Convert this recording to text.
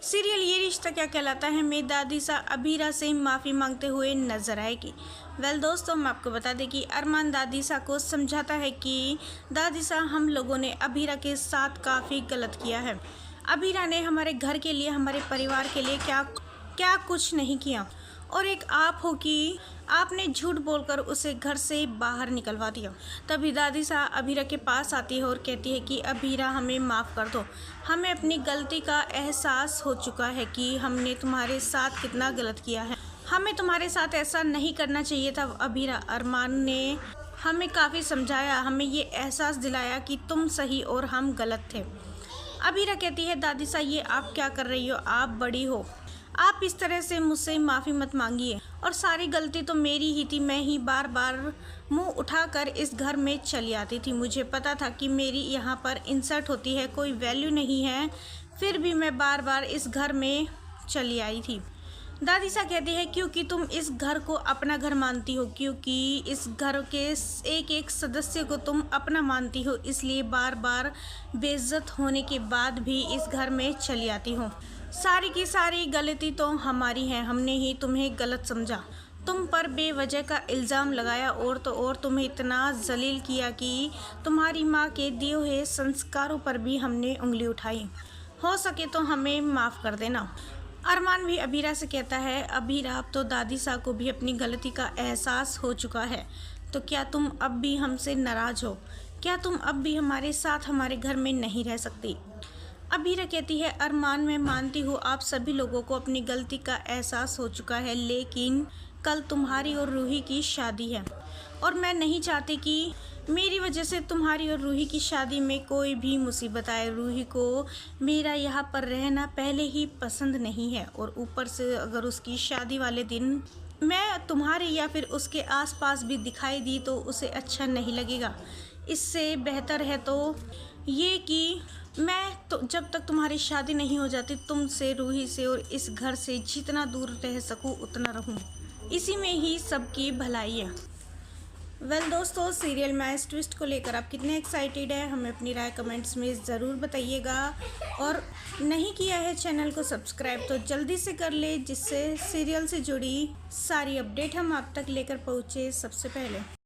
Serial ये रिश्ता क्या कहलाता है में दादीसा अबीरा से माफ़ी मांगते हुए नजर आएगी। दोस्तों, हम आपको बता दें कि अरमान दादीसा को समझाता है कि दादीसा, हम लोगों ने अबीरा के साथ काफ़ी गलत किया है। अबीरा ने हमारे घर के लिए, हमारे परिवार के लिए क्या क्या कुछ नहीं किया, और एक आप हो कि आपने झूठ बोलकर उसे घर से बाहर निकलवा दिया। तभी दादीसा अबीरा के पास आती है और कहती है कि अबीरा, हमें माफ़ कर दो, हमें अपनी गलती का एहसास हो चुका है कि हमने तुम्हारे साथ कितना गलत किया है, हमें तुम्हारे साथ ऐसा नहीं करना चाहिए था। अबीरा, अरमान ने हमें काफ़ी समझाया, हमें ये एहसास दिलाया कि तुम सही और हम गलत थे। अबीरा कहती है, दादीसा, ये आप क्या कर रही हो, आप बड़ी हो, आप इस तरह से मुझसे माफ़ी मत मांगिए, और सारी गलती तो मेरी ही थी। मैं ही बार बार मुंह उठाकर इस घर में चली आती थी। मुझे पता था कि मेरी यहाँ पर इंसल्ट होती है, कोई वैल्यू नहीं है, फिर भी मैं बार बार इस घर में चली आई थी। दादीसा कहती है, क्योंकि तुम इस घर को अपना घर मानती हो, क्योंकि इस घर के एक एक सदस्य को तुम अपना मानती हो, इसलिए बार बार बेइज्जत होने के बाद भी इस घर में चली आती हो। सारी की सारी गलती तो हमारी है, हमने ही तुम्हें गलत समझा, तुम पर बेवजह का इल्ज़ाम लगाया, और तो और तुम्हें इतना जलील किया कि तुम्हारी माँ के दिए हुए संस्कारों पर भी हमने उंगली उठाई। हो सके तो हमें माफ़ कर देना। अरमान भी अबीरा से कहता है, अबीरा, अब तो दादीसा को भी अपनी गलती का एहसास हो चुका है, तो क्या तुम अब भी हमसे नाराज़ हो? क्या तुम अब भी हमारे साथ हमारे घर में नहीं रह सकती? अबीरा कहती है, अरमान, मैं मानती हूँ आप सभी लोगों को अपनी गलती का एहसास हो चुका है, लेकिन कल तुम्हारी और रूही की शादी है, और मैं नहीं चाहती कि मेरी वजह से तुम्हारी और रूही की शादी में कोई भी मुसीबत आए। रूही को मेरा यहाँ पर रहना पहले ही पसंद नहीं है, और ऊपर से अगर उसकी शादी वाले दिन मैं तुम्हारे या फिर उसके आसपास भी दिखाई दी तो उसे अच्छा नहीं लगेगा। इससे बेहतर है तो ये कि मैं तो जब तक तुम्हारी शादी नहीं हो जाती, तुमसे, रूही से और इस घर से जितना दूर रह सकूं उतना रहूं। इसी में ही सबकी भलाई है। दोस्तों, सीरियल में इस ट्विस्ट को लेकर आप कितने एक्साइटेड हैं, हमें अपनी राय कमेंट्स में ज़रूर बताइएगा, और नहीं किया है चैनल को सब्सक्राइब तो जल्दी से कर ले, जिससे सीरियल से जुड़ी सारी अपडेट हम आप तक लेकर पहुँचे सबसे पहले।